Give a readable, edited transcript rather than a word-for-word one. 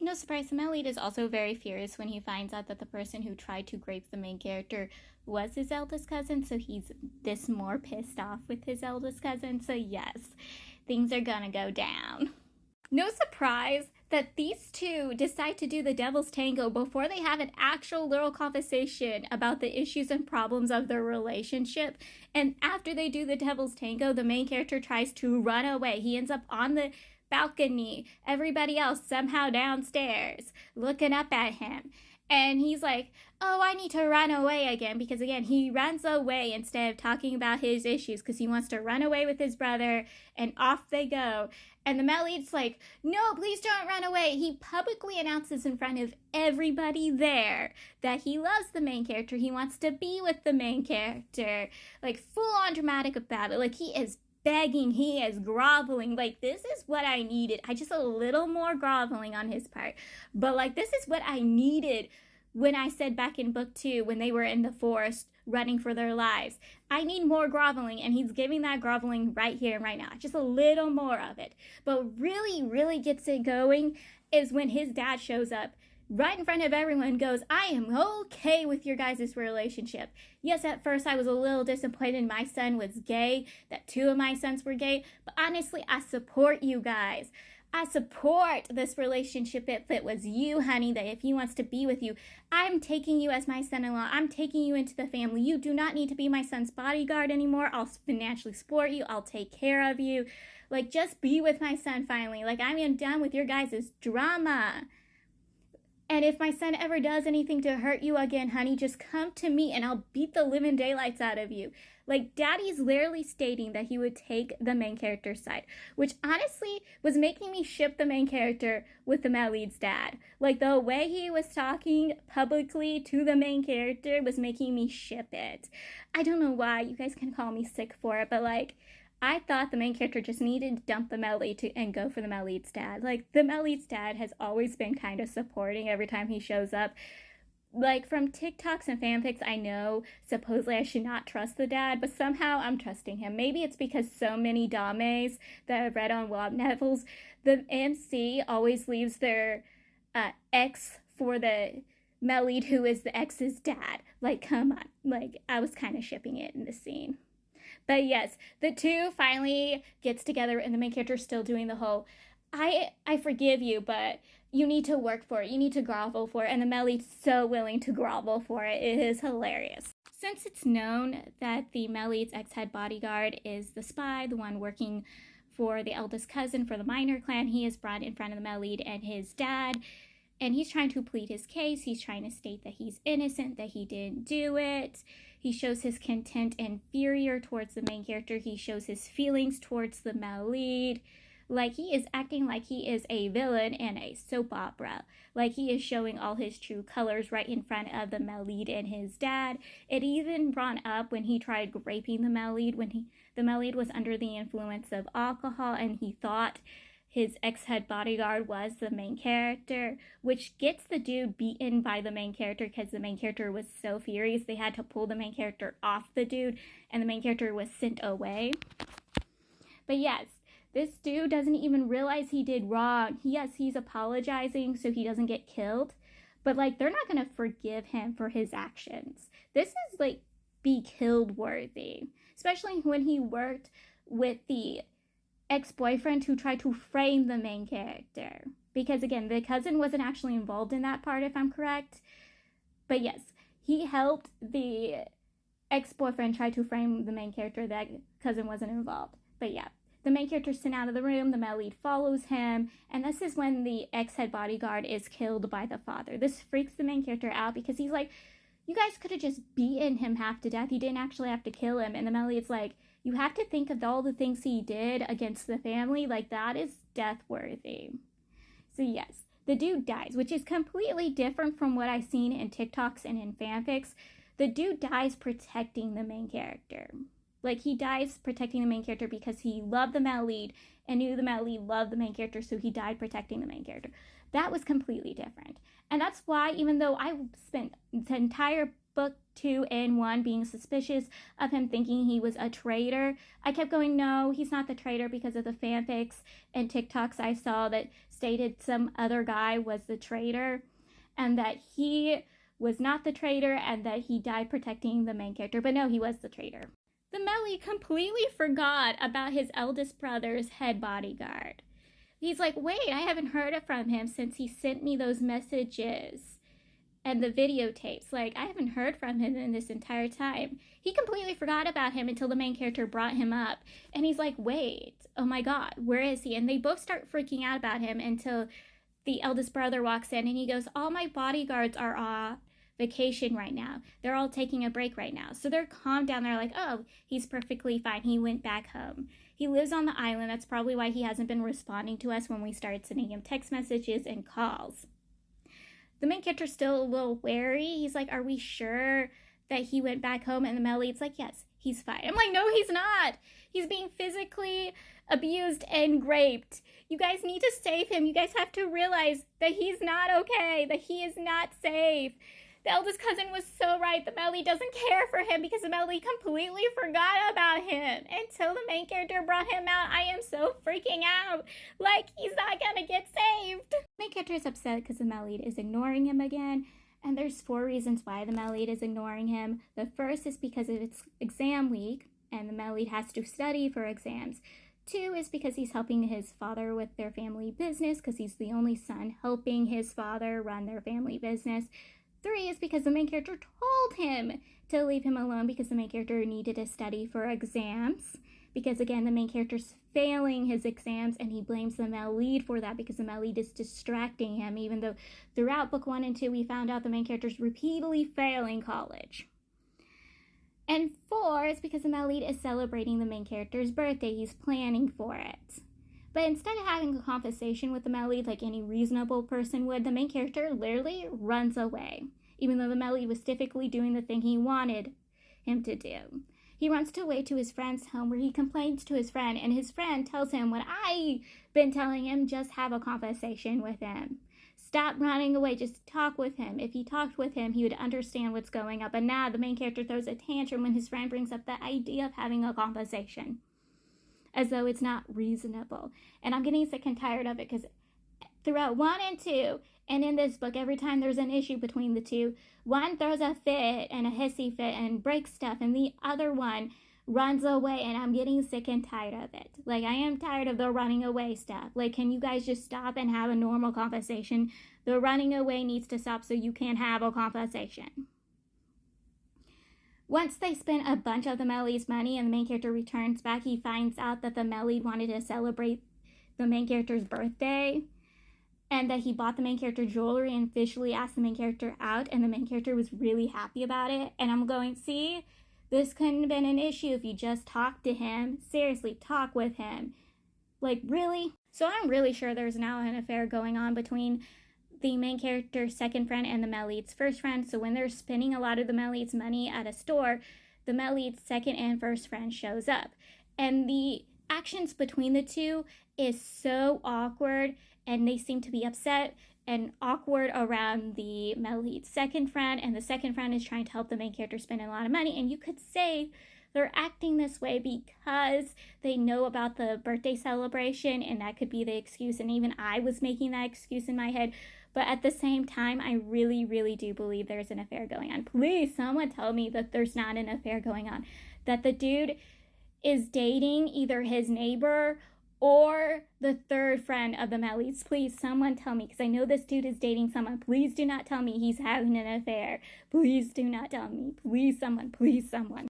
No surprise, the male lead is also very furious when he finds out that the person who tried to grape the main character was his eldest cousin, so he's this more pissed off with his eldest cousin. So yes, things are gonna go down. No surprise that these two decide to do the devil's tango before they have an actual little conversation about the issues and problems of their relationship. And after they do the devil's tango, the main character tries to run away. He ends up on the balcony, everybody else somehow downstairs looking up at him. And he's like, oh, I need to run away again, because again, he runs away instead of talking about his issues because he wants to run away with his brother, and off they go. And the male lead's like, no, please don't run away. He publicly announces in front of everybody there that he loves the main character. He wants to be with the main character. Like, full on dramatic about it. Like, he is begging, he is groveling. Like, this is what I needed. I just a little more groveling on his part. But, like, this is what I needed when I said back in book 2, when they were in the forest running for their lives. I need more groveling, and he's giving that groveling right here and right now. Just a little more of it. But really, really gets it going is when his dad shows up right in front of everyone, goes, I am okay with your guys' relationship. Yes, at first I was a little disappointed my son was gay, that 2 of my sons were gay, but honestly, I support you guys. I support this relationship if it was you, honey, that if he wants to be with you, I'm taking you as my son-in-law. I'm taking you into the family. You do not need to be my son's bodyguard anymore. I'll financially support you. I'll take care of you. Like, just be with my son finally. Like, I am done with your guys' drama. And if my son ever does anything to hurt you again, honey, just come to me and I'll beat the living daylights out of you. Like, Daddy's literally stating that he would take the main character's side, which honestly was making me ship the main character with the male lead's dad. Like, the way he was talking publicly to the main character was making me ship it. I don't know why. You guys can call me sick for it, but like, I thought the main character just needed to dump the male lead and go for the male lead's dad. Like, the male lead's dad has always been kind of supporting every time he shows up. Like, from TikToks and fanfics, I know supposedly I should not trust the dad, but somehow I'm trusting him. Maybe it's because so many dames that I've read on web novels, the MC always leaves their ex for the male lead who is the ex's dad. Like, come on. Like, I was kind of shipping it in the scene. But yes, the two finally gets together and the main character's still doing the whole, I forgive you, but you need to work for it. You need to grovel for it. And the male lead's so willing to grovel for it. It is hilarious. Since it's known that the male lead's ex-head bodyguard is the spy, the one working for the eldest cousin for the minor clan, he is brought in front of the male lead and his dad. And he's trying to plead his case. He's trying to state that he's innocent, that he didn't do it. He shows his contempt and fury towards the main character. He shows his feelings towards the male lead. Like, he is acting like he is a villain in a soap opera. Like, he is showing all his true colors right in front of the male lead and his dad. It even brought up when he tried raping the male lead, when the male lead was under the influence of alcohol and he thought his ex-head bodyguard was the main character, which gets the dude beaten by the main character because the main character was so furious they had to pull the main character off the dude and the main character was sent away. But yes, this dude doesn't even realize he did wrong. Yes, he's apologizing so he doesn't get killed, but like, they're not going to forgive him for his actions. This is like be killed worthy, especially when he worked with the ex-boyfriend who tried to frame the main character. Because again, the cousin wasn't actually involved in that part, if I'm correct. But yes, he helped the ex-boyfriend try to frame the main character. That cousin wasn't involved. But yeah, the main character's sent out of the room, the male lead follows him, and this is when the ex-head bodyguard is killed by the father. This freaks the main character out because he's like, you guys could have just beaten him half to death. You didn't actually have to kill him. And the male lead's like, you have to think of all the things he did against the family. Like, that is death worthy. So yes, the dude dies, which is completely different from what I've seen in TikToks and in fanfics. The dude dies protecting the main character. Like, he dies protecting the main character because he loved the male lead and knew the male lead loved the main character, so he died protecting the main character. That was completely different. And that's why, even though I spent the entire book 2 and 1 being suspicious of him, thinking he was a traitor, I kept going, no, he's not the traitor, because of the fanfics and TikToks I saw that stated some other guy was the traitor and that he was not the traitor and that he died protecting the main character. But no, he was the traitor. The Melly completely forgot about his eldest brother's head bodyguard. He's like, wait, I haven't heard from him since he sent me those messages and the videotapes. Like, I haven't heard from him in this entire time. He completely forgot about him until the main character brought him up. And he's like, wait, oh my God, where is he? And they both start freaking out about him until the eldest brother walks in and he goes, all my bodyguards are on vacation right now. They're all taking a break right now. So they're calmed down. They're like, oh, he's perfectly fine. He went back home. He lives on the island. That's probably why he hasn't been responding to us when we started sending him text messages and calls. The main character's still a little wary. He's like, are we sure that he went back home? And the Melly, it's like, yes, he's fine. I'm like, no, he's not. He's being physically abused and raped. You guys need to save him. You guys have to realize that he's not okay, that he is not safe. The eldest cousin was so right. The Melly doesn't care for him because the Melly completely forgot about him until the main character brought him out. I am so freaking out. Like, he's not gonna get saved. The main character is upset because the Melly is ignoring him again. And there's 4 reasons why the Melly is ignoring him. The first is because it's exam week and the Melly has to study for exams. 2 is because he's helping his father with their family business because he's the only son helping his father run their family business. 3 is because the main character told him to leave him alone because the main character needed to study for exams. Because again, the main character's failing his exams and he blames the male lead for that because the male lead is distracting him, even though throughout book 1 and 2 we found out the main character's repeatedly failing college. And 4 is because the male lead is celebrating the main character's birthday. He's planning for it. But instead of having a conversation with the male lead like any reasonable person would, the main character literally runs away, even though the male lead was typically doing the thing he wanted him to do. He runs away to his friend's home where he complains to his friend, and his friend tells him what I've been telling him, just have a conversation with him. Stop running away, just talk with him. If he talked with him, he would understand what's going on. But now the main character throws a tantrum when his friend brings up the idea of having a conversation, as though it's not reasonable. And I'm getting sick and tired of it because throughout 1 and 2, and in this book, every time there's an issue between the two, one throws a fit and a hissy fit and breaks stuff, and the other one runs away, and I'm getting sick and tired of it. Like, I am tired of the running away stuff. Like, can you guys just stop and have a normal conversation? The running away needs to stop so you can have a conversation. Once they spend a bunch of the Melly's money and the main character returns back, he finds out that the Melly wanted to celebrate the main character's birthday and that he bought the main character jewelry and officially asked the main character out, and the main character was really happy about it. And I'm going, see, this couldn't have been an issue if you just talked to him. Seriously, talk with him. Like, really? So I'm really sure there's now an affair going on between the main character's second friend and the male lead's first friend. So when they're spending a lot of the male lead's money at a store, the male lead's second and first friend shows up. And the actions between the two is so awkward, and they seem to be upset and awkward around the male lead's second friend, and the second friend is trying to help the main character spend a lot of money. And you could say they're acting this way because they know about the birthday celebration, and that could be the excuse, and even I was making that excuse in my head. But at the same time, I really, really do believe there's an affair going on. Please, someone tell me that there's not an affair going on. That the dude is dating either his neighbor or the third friend of the Mellies. Please, someone tell me, because I know this dude is dating someone. Please do not tell me he's having an affair. Please do not tell me. Please, someone. Please, someone.